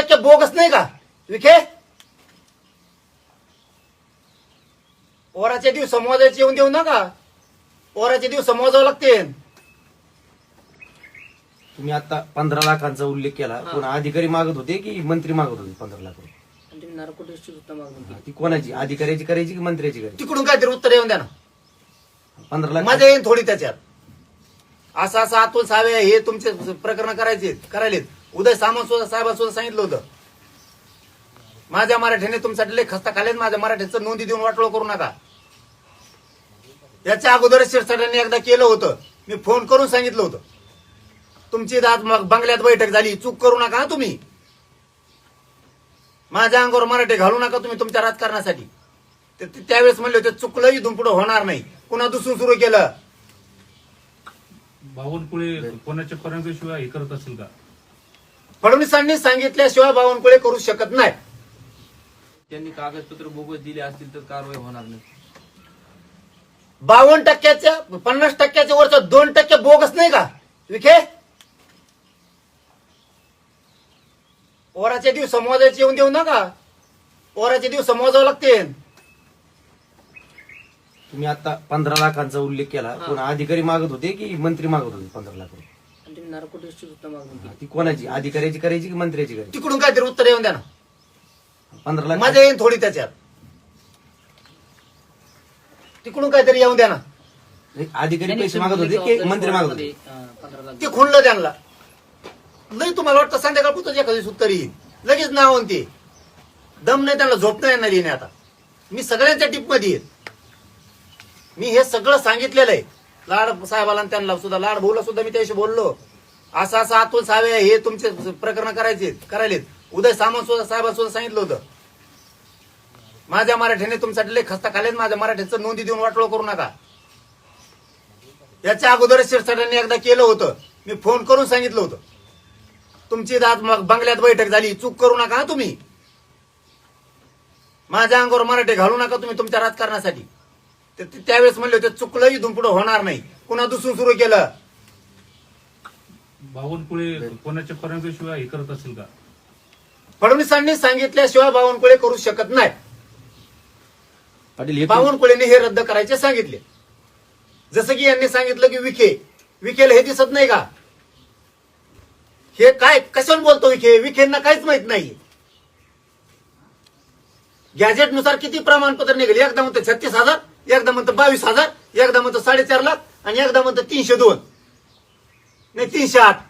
2% bogus नाही का विखे? पोराचे दिवस मोजायचे येऊन देऊ नका. पोराचे दिवस मोजावं लागते. तुम्ही आता 15 लाखांचा उल्लेख केला. कोण अधिकारी मागत होते की मंत्री मागत होते 15 लाख रुपये? ती कोणाची, अधिकाऱ्याची करायची की मंत्र्याची करायची? तिकडून काहीतरी उत्तर येऊन द्या ना. 15 लाख मजा येईल थोडी त्याच्यात. असं असं अतुल सावे हे तुमचे प्रकरण करायलेत. उदय सामंत सुद्धा साहेबांना सुद्धा सांगितलं होतं. माझ्या मराठीने तुमच्यासाठी लय खस्ता खाल्लेत. माझ्या मराठीचं नोंदी देऊन वाटोळ करू नका. याच्या अगोदर शिरसाटांनी एकदा केलं होतं. मी फोन करून सांगितलं होतं तुमची आज बंगल्यात बैठक झाली. चूक करू नका तुम्ही. माझ्या अंगावर मराठी घालू नका तुम्ही तुमच्या राजकारणासाठी. त्यावेळेस म्हणले होते चुकलं इथून पुढे होणार नाही. पुन्हा दुसरं सुरू केलं. बावनकुळे कोणाच्या परवानगीशिवाय हे करत असेल का? फडणवीसांनी सांगितल्याशिवाय बावनकुळे करू शकत नाही. त्यांनी कागदपत्र बोगस दिले असतील तर कारवाई होणार नाही. 52%च्या 50%च्या वरचं 2% बोगस नाही का विखे? पोराचे दिवस मोजायचे येऊन देऊ नका. पोराचे दिवस मोजावं लागते. तुम्ही आता 15 लाखांचा उल्लेख केला. कोण अधिकारी मागत होते की मंत्री मागत होते 15 लाख रुपये? ती कोणाची, अधिकाऱ्याची करायची की मंत्र्याची करायची? तिकडून काहीतरी उत्तर येऊन द्या ना. 15 लाख मजा येईल थोडी त्याच्यात. तिकडून काहीतरी येऊन द्या ना. अधिकारी पैसे मागत होते की मंत्री मागत होते? ते खुणलं त्यांना. लई तुम्हाला वाटतं संध्याकाळपुरतच एखादी उत्तर येईल. लगेच नाव ते दम नाही त्यांना झोपणं येणार येणे. आता मी सगळ्यांच्या टिपमध्ये येत. मी हे सगळं सांगितलेलं आहे. लाड साहेबाला त्यांना सुद्धा, लाड भाऊला सुद्धा मी त्याशी बोललो. असं असं अतुल सावे हे तुमचे प्रकरण करायलेत. उदय सामंत सुद्धा साहेबांना सुद्धा सांगितलं होतं. माझ्या मराठीने तुमच्यासाठी लय खस्ता खाल्लेत. माझ्या मराठीचं नोंदी देऊन वाटोळ करू नका. याच्या अगोदर शिरसाटांनी एकदा केलं होतं. मी फोन करून सांगितलं होतं तुमची आज बंगल्यात बैठक झाली. चूक करू नका तुम्ही. माझ्या अंगावर मराठी घालू नका तुम्ही तुमच्या राजकारणासाठी. त्यावेळेस म्हणले होते चुकलं इथून पुढे होणार नाही. पुन्हा दुसरं सुरू केलं. बावनकुळे कोणाच्या परवानगीशिवाय हे करत असेल का? फडणवीसांनी सांगितल्याशिवाय बावनकुळे करू शकत नाही. पाटील बावनकुळेने हे रद्द करायचे सांगितले. जसं की यांनी सांगितलं की विखेला हे दिसत नाही का? हे काय कशाला बोलतो विखेंना काहीच माहित नाही. गॅजेटनुसार किती प्रमाणपत्र निघाले? एकदा म्हणतो 36,000, एकदा म्हणतो 22,000, एकदा म्हणतो 4.5 लाख आणि एकदा म्हणतो 302 नाही 308.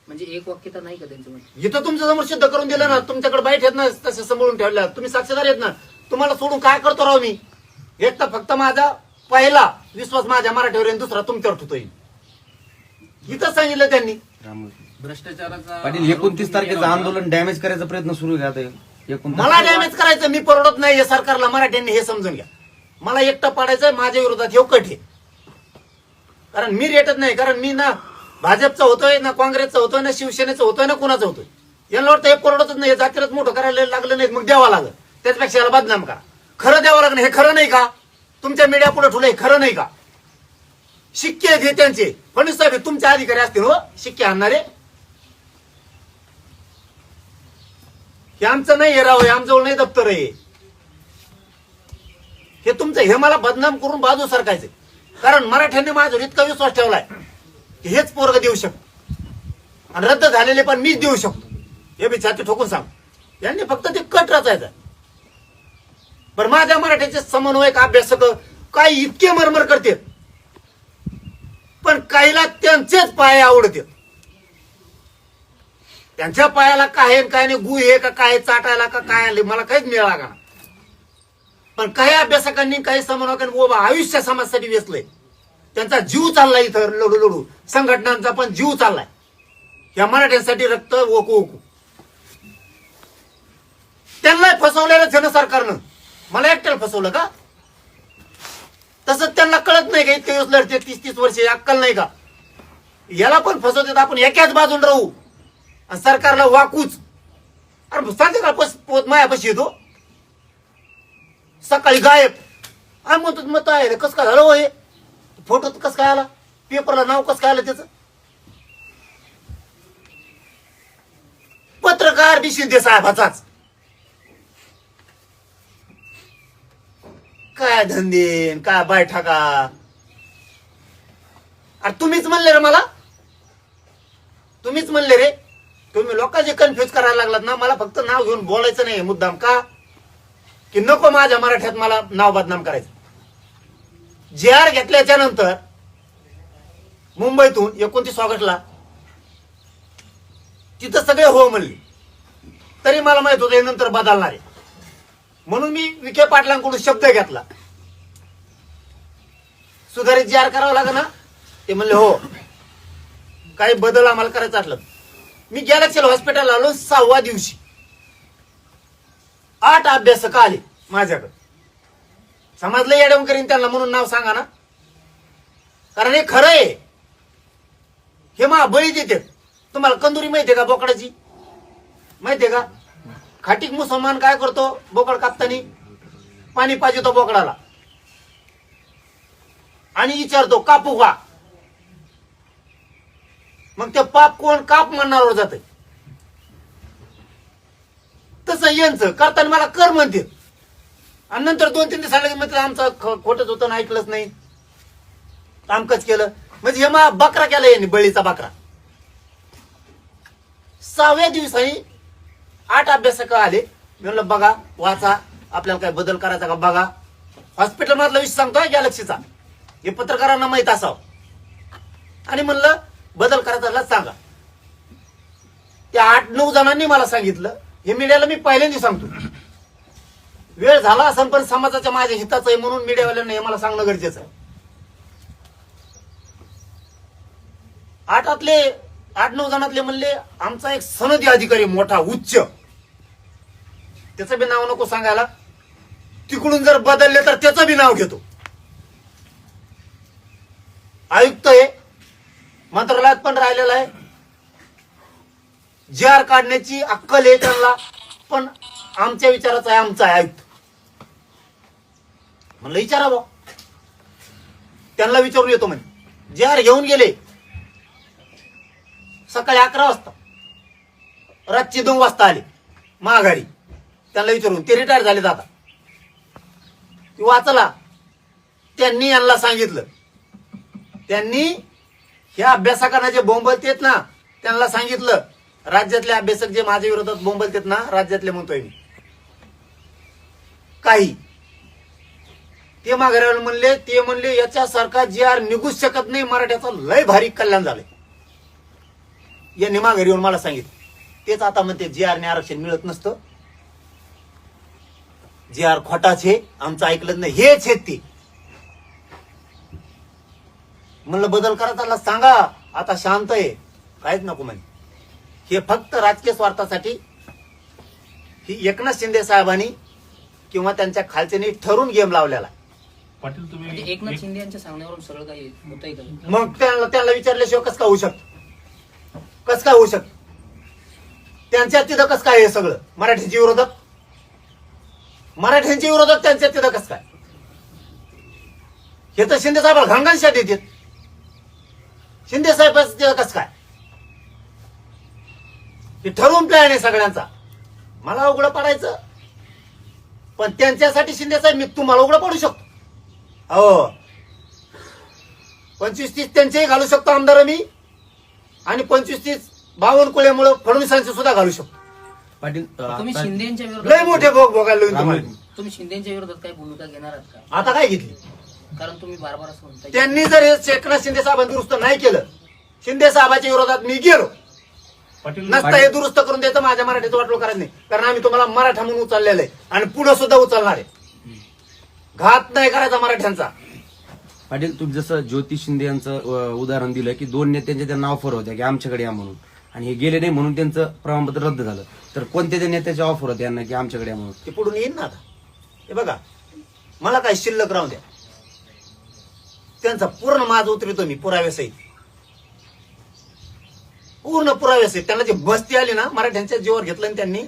म्हणजे एक वाक्य तर नाही का त्यांचं? इथं तुमच्या समोर सिद्ध करून दिलं ना. तुमच्याकडे बाईट आहेत ना, तसे सांभाळून ठेवल्या. तुम्ही साक्षीदार आहेत ना. तुम्हाला सोडून काय करतो राव मी? एक तर फक्त माझा पहिला विश्वास माझ्या मराठीवर आणि दुसरा तुमच्यावर होतोय. इथं सांगितलं त्यांनी. भ्रष्टाचाराचा पाटील 29 तारखेचं आंदोलन डॅमेज करायचा प्रयत्न सुरू आहे. आता मला डॅमेज करायचं मी परवडत नाही. या सरकारला मराठ्यांनी हे समजून घ्या. मला एकटं पाडायचं माझ्या विरोधात हे कट आहे. कारण मी रेटत नाही. कारण मी ना भाजपचा होतोय ना काँग्रेसचा होतोय ना शिवसेनेचा होतोय ना कुणाचा होतोय. यांना वाटतं हे परवडतच नाही. जातीलाच मोठं करायला लागलं नाही मग द्यावा लागलं. त्याच्यापेक्षा याला बदनाम करा. खरं द्यावं लागलं. हे खरं नाही का? तुमच्या मीडिया पुढे ठुलं हे खरं नाही का? शिक्के आहेत हे त्यांचे. फडणवीस साहेब तुमचे अधिकारी असतील हो शिक्के आणणारे. हे आमचं नाही. हे राव हे आमजवळ नाही दप्तर आहे. हे तुमचं हे मला बदनाम करून बाजू सरकायचे. कारण मराठ्यांनी माझ्यावर इतका विश्वास ठेवलाय की हेच पोरग देऊ शकतो आणि रद्द झालेले पण मीच देऊ शकतो. हे मी छाती ठोकून सांग. यांनी फक्त ते कट रचायचं. पण माझ्या मराठीचे समन्वयक अभ्यासक काय इतके मरमर करते पण काहीला त्यांचेच पाय आवडते. त्यांच्या पायाला काय काय नाही गु हे का काय चाटायला का काय मला काहीच मिळाला का. पण काही अभ्यासकांनी काही समन्वयकांनी बाबा आयुष्य समाजासाठी वेचलंय. त्यांचा जीव चाललाय इथं लढू लढू. संघटनांचा पण जीव चाललाय. या मराठ्यांसाठी रक्त ओकू ओकू. त्यांना फसवलेलं जन सरकारनं. मला एकट्याला फसवलं का? तसंच त्यांना कळत नाही का इतके दिवस लढते 30-30 वर्षे अक्कल नाही का? याला पण फसवतात आपण एकाच बाजून राहू आणि सरकारला वाकूच. अरे सांगते का मायापाशी येतो सकाळी गायब. आम्ही म्हणतो मत आहे कसं काय झालं हो हे फोटो कसं काय आला पेपरला नाव कसं काय आलं त्याचं. पत्रकार बी शिंदे साहेबाचाच. काय धंदे काय बैठका. अरे तुम्हीच म्हणले रे मला, तुम्हीच म्हणले रे. तुम्ही लोकांचे कन्फ्युज करायला लागलात ना. मला फक्त नाव घेऊन बोलायचं नाही मुद्दाम, का की नको माझ्या मराठ्यात मला नाव बदनाम करायचं. JR घेतल्याच्या नंतर मुंबईतून 29 ऑगस्टला तिथं सगळे हो म्हणले, तरी मला माहित होतं हे नंतर बदलणार आहे. म्हणून मी विखे पाटलांकडून शब्द घेतला, सुधारित JR करावं लागेल ना. ते म्हणले हो, काही बदल आम्हाला करायचं असलं. मी गॅलेक्सी हॉस्पिटल आलो 6व्या दिवशी. 8 अभ्यासक आले माझ्याकडे. समजलं येडवून करीन त्यांना म्हणून नाव सांगा ना, कारण हे खरं आहे. हे मा बळी देतात. तुम्हाला कंदुरी माहितीये का बोकडाची, माहितीये का. खाटीक मुसलमान काय करतो, बोकड कापतानी पाणी पाहिजे बोकडाला आणि विचारतो कापू का. मग ते पाप कोण काप म्हणणारवर जाते. तसं यांचं करताना मला कर म्हणते आणि नंतर 2-3 दिवस आलं की म्हणतात आमचं खोटच होतं ना, ऐकलंच नाही, आमकच केलं. म्हणजे हे मा बकरा केला यांनी, बळीचा बकरा. 6व्या दिवसांनी 8 अभ्यासक आले. मी म्हणलं बघा वाचा, आपल्याला काय बदल करायचा का बघा. हॉस्पिटल मधला विषय सांगतोय गॅलेक्सीचा, हे पत्रकारांना माहित असावं. आणि म्हणलं बदल करायचा सांगा. त्या 8-9 जणांनी मला सांगितलं. हे मीडियाला मी पहिल्यांदा सांगतो, वेळ झाला असं पण समाजाच्या माझ्या हिताचं आहे म्हणून मीडियावाल्यांना हे मला सांगणं गरजेचं आहे. 8-9 जणातले म्हणले आमचा एक सनदी अधिकारी मोठा उच्च, त्याचं बी नाव नको सांगायला, तिकडून जर बदलले तर त्याचं बी नाव घेतो. आयुक्त आहे, मंत्रालयात पण राहिलेला आहे. JR काढण्याची अक्कल आहे त्यांना, पण आमच्या विचाराचा आहे, आमचा आहे आयुक्त. म्हणलं विचारावं. त्यांना विचारून येतो म्हणजे. JR घेऊन गेले सकाळी 11 वाजता, रात्री 2 वाजता आले माघारी. त्यांना विचारून, ते रिटायर झाले आता. ती वाचला. त्यांनी यांना सांगितलं, त्यांनी ह्या अभ्यासकांना जे बोंबलतेत ना त्यांना सांगितलं, राज्यातले अभ्यासक जे माझ्या विरोधात बोंबलतेत ना, राज्यातले म्हणतोय मी, काही ते माघाऱ्यावर म्हणले. ते म्हणले याच्यासारखा JR निघूच शकत नाही, मराठ्याचं लय भारी कल्याण झालंय. यांनी माघारी येऊन मला सांगितलं. तेच आता म्हणते JR ने आरक्षण मिळत नसतं, JR खोटाच आहे, आमचं ऐकलं नाही, हेच आहेत ते. म्हणलं बदल करायचा सांगा, आता शांत आहे, काहीच नको म्हणे. हे फक्त राजकीय स्वार्थासाठी ही एकनाथ शिंदे साहेबांनी किंवा त्यांच्या खालच्यांनी ठरून गेम लावलेला. पाटील म्हणजे तुम्ही एकनाथ शिंदे यांच्या सांगण्यावरून सगळं काही होतंय का. मग त्यांना विचारल्याशिवाय कसं काय होऊ शकतं, कसं काय होऊ शकतं. त्यांच्या तिथं कसं काय हे सगळं मराठ्यांच्या विरोधात, मराठ्यांच्या विरोधात त्यांच्या तिथं कसं काय. हे तर शिंदे साहेबाला घांगांशात देतात. शिंदे साहेब कसं काय, हे ठरवून प्लॅन आहे सगळ्यांचा. मला उघडं पडायचं, पण त्यांच्यासाठी शिंदे साहेब मी तुम्हाला उघडं पडू शकतो. हो, 25-30 त्यांचेही घालू शकतो आमदार मी, आणि 25-30 बावनकुळेमुळे फडणवीसांचे सुद्धा घालू शकतो. पाटील तुम्ही आता- शिंदेच्या लय विरोधात मोठे भोग भोगायला लावून तुम्हाला. तुम्ही शिंदेच्या विरोधात काही भूमिका घेणार आहात का. आता काय घेतली. कारण तुम्ही बार असं म्हणताय. त्यांनी जर हे एकनाथ शिंदे साहेबांनी दुरुस्त नाही केलं, शिंदे साहेबांच्या विरोधात मी गेलो पाटील नसता, हे दुरुस्त करून द्यायचं माझ्या मराठीचं वाटलं करायचं नाही. कारण आम्ही तुम्हाला मराठा म्हणून उचललेलं आहे आणि पुढे सुद्धा उचलणार आहे. घात नाही करायचा मराठ्यांचा. पाटील तुम्ही जसं ज्योती शिंदे यांचं उदाहरण दिलं की 2 नेत्यांच्या त्यांना ऑफर होत्या की आमच्याकडे या म्हणून, आणि हे गेले नाही म्हणून त्यांचं प्रमाणपत्र रद्द झालं. तर कोणत्या त्या नेत्याच्या ऑफर होत्या यांना की आमच्याकडे या म्हणून. ते पुढून येईल ना आता. हे बघा, मला काय शिल्लक राहून द्या, त्यांचा पूर्ण माझ उतरतो मी पुराव्यासहित, पूर्ण पुराव्यासहित. त्यांना जी मस्ती आली ना, मराठ्यांच्या जीवावर घेतलं आणि त्यांनी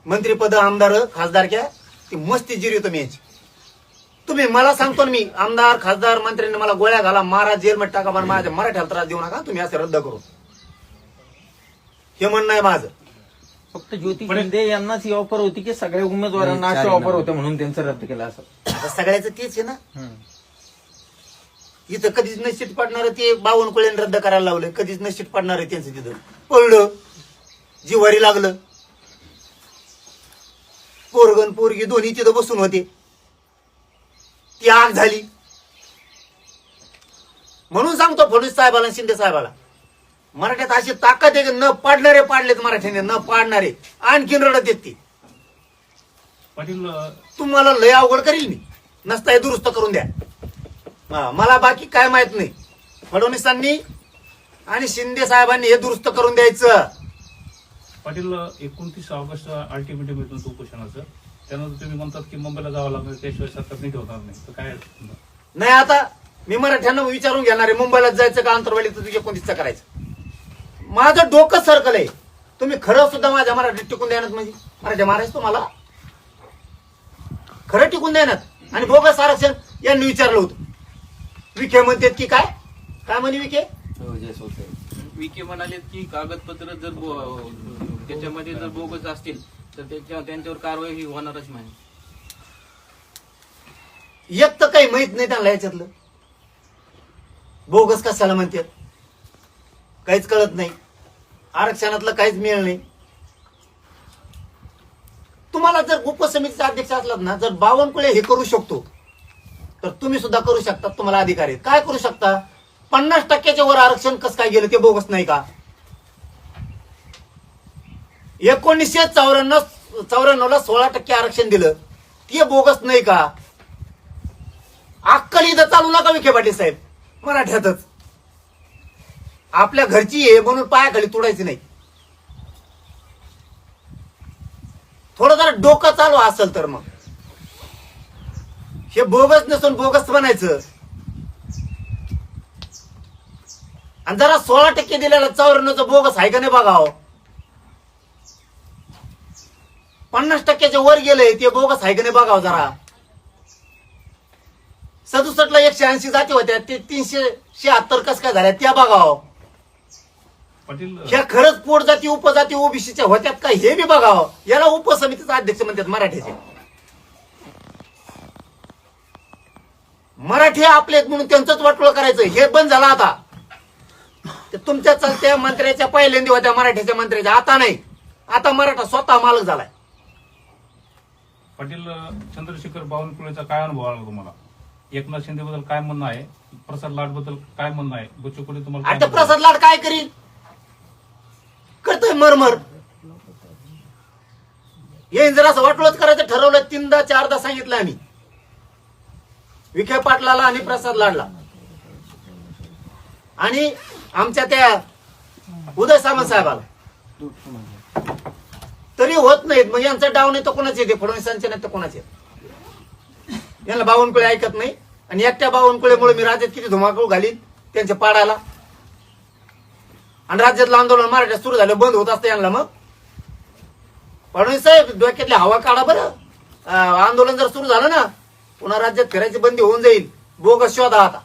मंत्रीपद, आमदार, खासदारक्या, ती मस्ती जिरवतो मी यांची. तुम्ही मला सांगतो ना, मी आमदार, खासदार, मंत्र्यांनी मला गोळ्या घाला, मारा, जेलमध्ये टाका, पण माझ्या मराठ्याला त्रास देऊ नका तुम्ही, असं रद्द करू. हे म्हणणं आहे माझं. फक्त ज्योती शिंदे यांनाच ही ऑफर होती की सगळ्या उमेदवारांना नाही, अशी चारी ऑफर नावं. होते म्हणून त्यांचं रद्द केलं असं. आता सगळ्याचं तेच आहे ना. इथं कधीच नशीब पडणार ते बावनकुळेन रद्द करायला लावलं, कधीच नशीब पडणार आहे त्यांचं तिथं पडलं, जिवारी लागलं. पोरगण पोरगी दोन्ही तिथं बसून होते, ती आग झाली. म्हणून सांगतो फडणवीस साहेबाला आणि शिंदे साहेबाला, मराठ्यात अशी ताकद आहे की न पाडणारे पाडलेत मराठ्याने, न पाडणारे आणखीन रडत येत ती. पाटील तुम्हाला लय अवघड करील मी, नसता हे दुरुस्त करून द्या. मला बाकी काय माहित नाही. फडणवीसांनी आणि शिंदे साहेबांनी हे दुरुस्त करून द्यायचं. पाटील 29 ऑगस्ट अल्टिमेटम येतो उपोषणाचं, त्यानंतर तुम्ही म्हणतात की मुंबईला जावं लागणार, त्याशिवाय सरकार नीट होणार नाही, तर काय नाही आता मी मराठ्यांना विचारून घेणार आहे, मुंबईला जायचं का आंतरवालीचं तुझ्या कोणतीच करायचं. माझं डोकं सर्कल आहे. तुम्ही खरं सुद्धा माझ्या मराठीत टिकून द्यानात, म्हणजे मराठी मारायचं तुम्हाला खरं टिकून द्यानात. आणि बोगस आरक्षण यांनी विचारलं होतं. विखे म्हणतात की काय काय म्हणे विखे, विखे म्हणाले की कागदपत्र जर त्याच्यामध्ये जर बोगस असतील तर त्यांच्यावर कारवाई ही होणारच नाही. एक तर काही माहित नाही त्यांना याच्यातलं, बोगस कशाला म्हणतात काहीच कळत नाही. आरक्षणातलं काहीच मिळलं नाही. तुम्हाला जर उपसमितीचा अध्यक्ष असलात ना, जर बावनकुळे हे करू शकतो तर तुम्ही सुद्धा करू शकता. तुम्हाला अधिकार आहे. काय करू शकता? 50% वर आरक्षण कसं काय गेलं ते बोगस नाही का? 1994ला 16% आरक्षण दिलं ते बोगस नाही का? अक्कल इथं चालू नका विखे पाटील साहेब, मराठ्यातच. आपल्या घरची आहे म्हणून पायाखाली तुडायची नाही. थोडं जरा डोकं चालू असेल तर मग हे बोगस नसून बोगस बनायचं. आणि जरा 16% दिलेला 94चं बोगस आहे का नाही बघावं. 50%च्या वर गेलंय ते बोगस आहे का नाही बघावं जरा. 67ला 180 जाती होत्या, ते 376 कस काय झाल्या त्या बघावं. पाटील ह्या खरंच पोट जाती उपजाती ओबीसीच्या होत्यात का हे बी बघावं. याला उपसमितीचा अध्यक्ष म्हणतात मराठ्याचे. मराठी आपले आहेत म्हणून त्यांचंच वाटोळं करायचं हे बंद झालं आता. ते तुमच्या चालत्या मंत्र्याच्या पहिल्यांदा होत्या मराठ्याच्या मंत्र्याच्या, आता नाही. आता मराठा स्वतः मालक झालाय. पाटील चंद्रशेखर बावनकुळेचा काय अनुभव आला तुम्हाला? एकनाथ शिंदे बद्दल काय म्हणणं आहे? प्रसाद लाड बद्दल काय म्हणणं आहे? बच्चू कडू तुम्हाला काय आता म्हणणं आहे? प्रसाद लाड काय करील? करतोय मरमर. येईन जर असं वाटलंच करायचं ठरवलं, 3दा 4दा सांगितलं आम्ही विखे पाटलाला आणि प्रसाद लाडला आणि आमच्या त्या उदय सामंत साहेबाला, तरी होत नाहीत. मग यांचा डाव नाही तर कोणाचे येते? फडणवीसांचे नाही तर कोणाचे? यांना बावनकुळे ऐकत नाही. आणि एकट्या बावनकुळेमुळे मी राज्यात किती धुमाकूळ घालीन त्यांच्या पाडाला. आणि राज्यातलं आंदोलन मराठ्यात सुरू झालं, बंद होत असतं यांना. मग फडणवीस साहेब डोक्यातली हवा काढा बरं. आंदोलन जर सुरू झालं ना, पुन्हा राज्यात फिरायची बंदी होऊन जाईल. बोगस शोधा आता,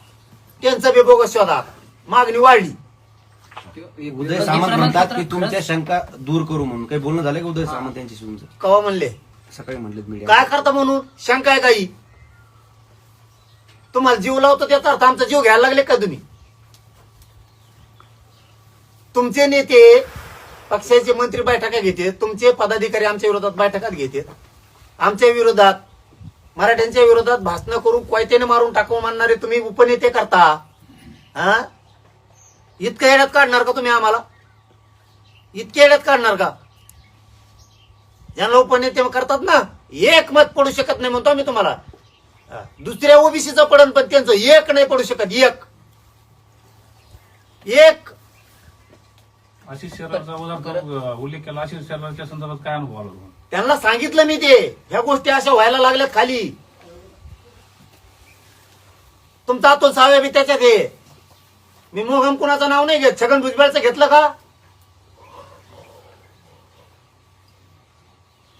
त्यांचं बी बोगस शोधा आता. मागणी वाढली. उदय सामंत म्हणतात की तुमच्या शंका दूर करू म्हणून. काही बोलणं झालं का उदय सामंत यांच्याशी तुमचं? कवा म्हणले? सकाळी म्हणलेत मीडिया. काय करता म्हणून शंका आहे काही? तुम्हाला जीव लावतो त्याचा अर्थ आमचा जीव घ्यायला लागले का तुम्ही? तुमचे नेते पक्षाचे मंत्री बैठका घेते, तुमचे पदाधिकारी आमच्या विरोधात बैठकात घेते, आमच्या विरोधात मराठ्यांच्या विरोधात भाषण करून कोयत्याने मारून टाकू म्हणणारे तुम्ही उपनेते करता. हा, इतक्या येड्यात काढणार का तुम्ही आम्हाला? इतक्या येड्यात काढणार का? ज्यांना उपनेते करतात ना, एक मत पडू शकत नाही म्हणतो आम्ही तुम्हाला. दुसऱ्या ओबीसीचं पडन पण त्यांचं एक नाही पडू शकत. एक आशिष शेलारचा उल्लेख केला. आशिष शेलारच्या संदर्भात काय अनुभव आला तुम्हाला? त्यांना सांगितलं मी ते, ह्या गोष्टी अशा व्हायला लागल्यात खाली. तुमचा तो सावे बी त्याच्यात आहे. मी मोहम कुणाचं नाव नाही घेत. छगन भुजबळचं घेतलं का?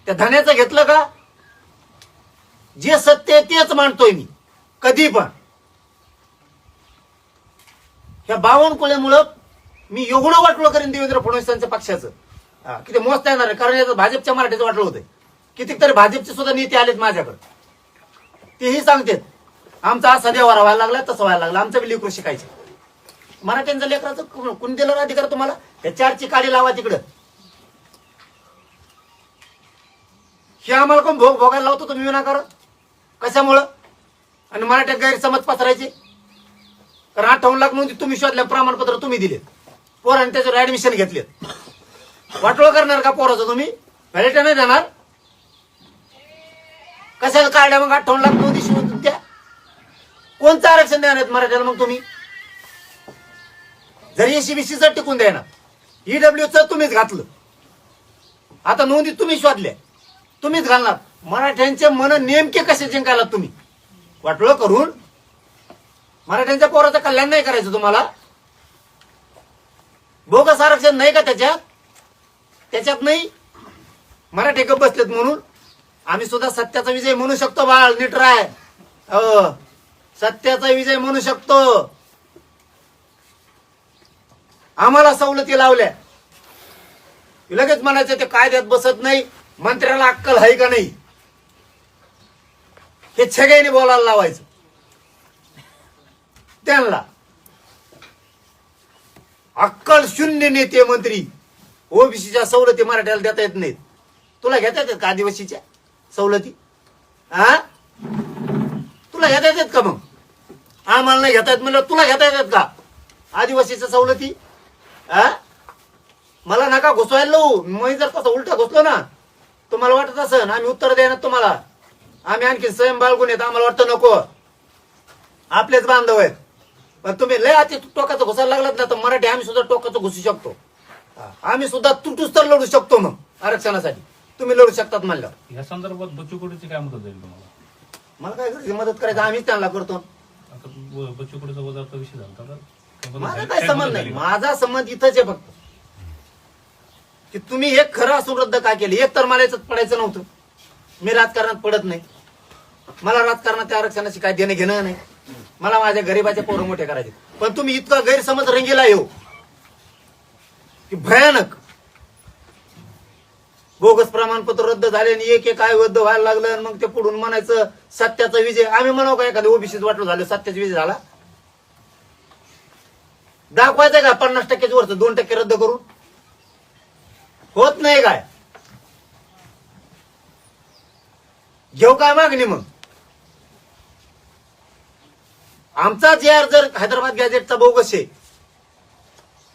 त्या धन्याचं घेतलं का? जे सत्य आहे तेच मानतोय मी कधी पण. ह्या बावनकुळेमुळं मी एवढं वाटलं करीन देवेंद्र फडणवीसांच्या पक्षाचं. किती मोजता येणार आहे, कारण याचं भाजपच्या मराठीचं वाटलं होतं. कितीतरी भाजपचे सुद्धा नेते आलेत माझ्याकडे, तेही सांगतात आमचा असा व्यवहार व्हायला लागला, तसं व्हायला लागला, आमचं बी लेकरू शिकायचं. मराठ्यांच्या लेकराचं कुणी दिलं अधिकार तुम्हाला? या 4ची काडी लावा तिकडं. हे आम्हाला कोण भोगायला लावतो तुम्ही विनाकारण? कशामुळं? आणि मराठ्यात गैरसमज पसरायचे. कारण 58 लाख नोंदी तुम्ही शोधल्या, प्रमाणपत्र तुम्ही दिले, पोरांनी त्याच्यावर ऍडमिशन घेतलेत. वाटोळ करणार का पोराचं तुम्ही? व्हॅलिटी नाही देणार? कशाला काढल्या मग 58 लाख नोंदी शोधून त्या? कोणतं आरक्षण देणार आहेत मराठ्याला मग तुम्ही? जरी एसीबीसीचं टिकून द्या ना, ईडब्ल्यूचं तुम्हीच घातलं, आता नोंदी तुम्ही शोधल्या, तुम्हीच घालणार. मराठ्यांचे मन नेमके कसे जिंकायला तुम्ही? वाटोळ करून मराठ्यांच्या पोराचं कल्याण नाही करायचं तुम्हाला? बोगस आरक्षण नाही का त्याच्यात? त्याच्यात नाही. मराठी गप बसलेत म्हणून आम्ही सुद्धा सत्याचा विजय म्हणू शकतो. बाळ नीट राय, सत्याचा विजय म्हणू शकतो. आम्हाला सवलती लावल्या, लगेच म्हणायचं ते कायद्यात बसत नाही, मंत्र्याला अक्कल आहे का नाही, हे छगेने बोलायला लावायचं त्यांना. अक्कल शून्य नेते मंत्री. ओबीसीच्या सवलती मराठ्याला देता येत नाहीत. तुला घेता येतात का आदिवासीच्या सवलती? तुला घेता येतात का? मग आम्हाला नाही घेता येत म्हणलं, तुला घेता येतात का आदिवासीच्या सवलती? मला नका घुसवायला लावू. मी जर तसं उलटा घुसलो ना, तुम्हाला वाटत असं आम्ही उत्तर देणार तुम्हाला, आम्ही आणखी स्वयं बाळगून येत, आम्हाला वाटतं नको, आपलेच बांधव आहेत. पण तुम्ही लय अति टोकाचं घुसायला लागलात ना, तर मराठी आम्ही सुद्धा टोकाचं घुसू शकतो. आम्ही सुद्धा तुटूस तर लढू शकतो. मग आरक्षणासाठी तुम्ही लढू शकतात म्हणल्यावर या संदर्भात बच्चू कडूची काय मदत जाईल तुम्हाला? मला काय करायचं? मदत करायचं आम्हीच त्यांना करतो. आता बच्चू कडूचा वजाचा विषय झाला होता का? माझा काय संबंध नाही. माझा संबंध इथंच आहे फक्त की तुम्ही हे खरं असून रद्द का केले. एक तर मला याच्यात पडायचं नव्हतं. मी राजकारणात पडत नाही. मला राजकारणात आरक्षणाची काय देणं घेणं नाही. मला माझ्या गरीबाचे पोरं मोठे करायचे. पण तुम्ही इतका गैरसमज रंगीला येऊ की भयानक. बोगस प्रमाणपत्र रद्द झाले आणि एक एक रद्द व्हायला लागलं. आणि मग ते पुढून म्हणायचं सत्याचा विजय. आम्ही म्हणाव का एखाद्या ओबीसीच वाटलं झालं सत्याचा विजय झाला? दाखवायचं का 50% वरचं 2% रद्द करून? होत नाही काय? घेऊ काय मागणी? मग आमचा जे जर हैदराबाद गॅजेटचा बोगस आहे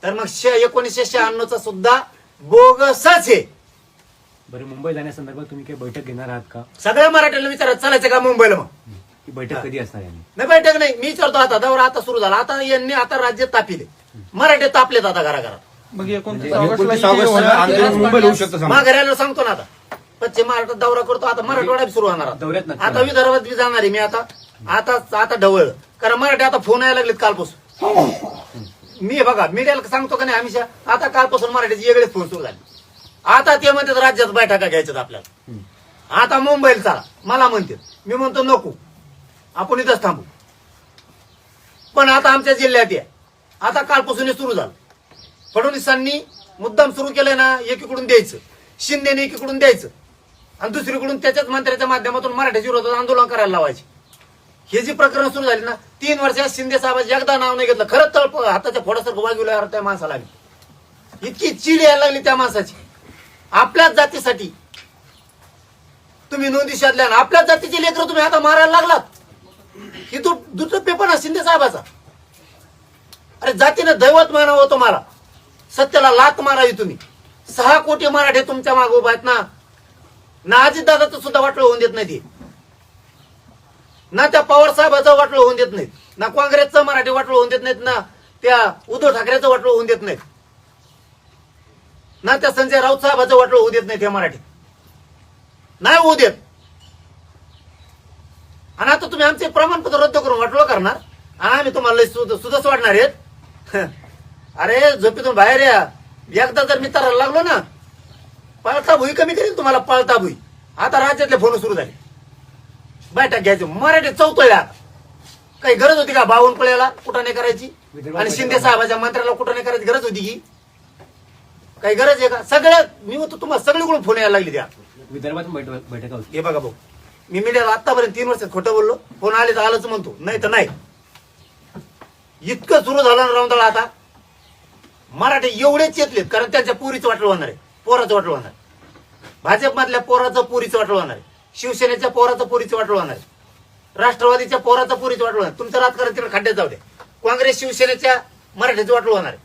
तर मग 1996 सुद्धा बोगसच आहे. बरं, मुंबई जाण्यासंदर्भात तुम्ही काही बैठक घेणार आहात का? सगळ्या मराठ्यांना विचारत चालायचं का मुंबईला? मग ही बैठक कधी असणार आहे? नाही बैठक नाही. मी विचारतो आता दौरा आता सुरू झाला. आता यांनी आता राज्य तापिले, मराठे तापलेत आता घराघरात. मग 29 19 ऑगस्टला ऑगस्टला आंदोलन मुंबईला होऊ शकतं समजा. माघाऱ्याला सांगतो ना, आता पश्चिम महाराष्ट्रात दौरा करतो. आता मराठवाडा बी सुरू होणार. दौऱ्यात नक्की आता विदर्भात बी जाणार आहे मी. आता ढवळ, कारण मराठी आता फोन यायला लागलेत कालपासून. मी बघा मीडियाला सांगतो का नाही हमेशा, आता कालपासून मराठीचे वेगळेच फोन सुरू झाले. आता ते म्हणतात राज्यात बैठका घ्यायच्यात आपल्याला. आता मुंबईला चला मला म्हणतात. मी म्हणतो नको, आपण इथंच थांबू. पण आता आमच्या जिल्ह्यात या. आता कालपासून हे सुरू झालं. फडणवीसांनी मुद्दाम सुरू केलंय ना, एकीकडून द्यायचं, शिंदेने एकीकडून द्यायचं आणि दुसरीकडून त्याच्याच मंत्र्याच्या माध्यमातून मराठ्याच्या विरोधात आंदोलन करायला लावायचे. हे जी प्रकरण सुरू झाली ना, 3 वर्षात शिंदे साहेबांचं एकदा नाव नाही घेतलं. खरंच तळप हाताच्या फोडासारखं वागवलं त्या माणसाला. इतकी चिड यायला लागली त्या माणसाची. आपल्याच जातीसाठी तुम्ही नोंदी शोधल्या ना, आपल्याच जातीचे लेकरं तुम्ही आता मारायला लागलात. ही तो दुटप्पेपणा शिंदे साहेबाचा. अरे जातीनं दैवत मानावं तुम्हाला, सत्याला लात मारावी तुम्ही. 6 कोटी मराठे तुमच्या मागे उभा आहेत ना अजितदादाचं सुद्धा वाटलं होऊन देत नाही, ना त्या पवार साहेबाचं वाटलं होऊन देत नाहीत, ना काँग्रेसचं मराठी वाटलं होऊन देत नाहीत, ना त्या उद्धव ठाकरेचं वाटलं होऊन देत नाहीत, ना त्या संजय राऊत साहेबाचं वाटलं होऊ देत नाही. ते मराठी नाही होऊ देत. आणि आता तुम्ही आमचे प्रमाणपत्र रद्द करून वाटलं करणार आणि आम्ही तुम्हाला सुद्धा वाटणार आहेत. अरे झोपेतून बाहेर या. एकदा जर मी तरायला लागलो ना, पळता भुई कमी करेल तुम्हाला. पळता भुई. आता राज्यातले फोन सुरू झाले. बैठक घ्यायची मराठी चौथळ्या. काही गरज होती का बावनकुळ्याला कुठं नाही करायची आणि शिंदे साहेबाच्या मंत्र्याला कुठं नाही करायची गरज होती की? काही गरज आहे का? सगळ्या मी म्हणतो तुम्हाला सगळीकडून फोन यायला लागली त्या. विदर्भात बैठका होती. हे बघा भाऊ, मी मीडियाला आतापर्यंत 3 वर्षात खोटं बोललो. फोन आले तर आलंच म्हणतो, नाही तर नाही. इतकं सुरू झालं ना राऊंडाला आता. मराठी एवढेच चेतलेत कारण त्यांच्या पोरीचं वाटलं होणार आहे, पोराचं वाटलं होणार आहे. भाजपमधल्या पोराचं पोरीचं वाटलं होणार आहे, शिवसेनेच्या पोराचं पोरीचं वाटलं होणार आहे, राष्ट्रवादीच्या पोराचं पोरीचं वाटलं होणार. तुमचं राजकारण तिकडे खड्ड्यात जाऊ द्या. काँग्रेस शिवसेनेच्या मराठीचं वाटलं होणार आहे.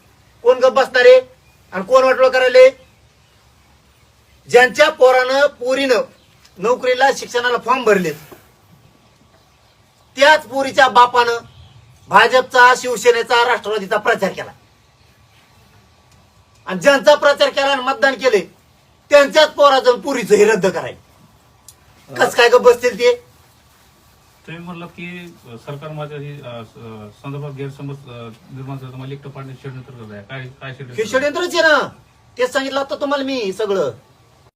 कोण गप बसणारे आणि कोण वाटलं करायले? ज्यांच्या पोरीनं नोकरीला शिक्षणाला फॉर्म भरलेत त्याच पोरीच्या बापानं भाजपचा, शिवसेनेचा, राष्ट्रवादीचा प्रचार केला आणि ज्यांचा प्रचार केला आणि मतदान केले त्यांच्याच पोराचं पुरीचं हे रद्द करायला कस काय गप बसतील ते? तुम्ही म्हणलं की सरकारमध्ये संदर्भात गैरसमज निर्माण झाला, मला एकटं पाडण्याचे षडयंत्र करत आहे. काय हे षडयंत्र? षडयंत्रच आहे ना. तेच सांगितलं आता तुम्हाला मी सगळं.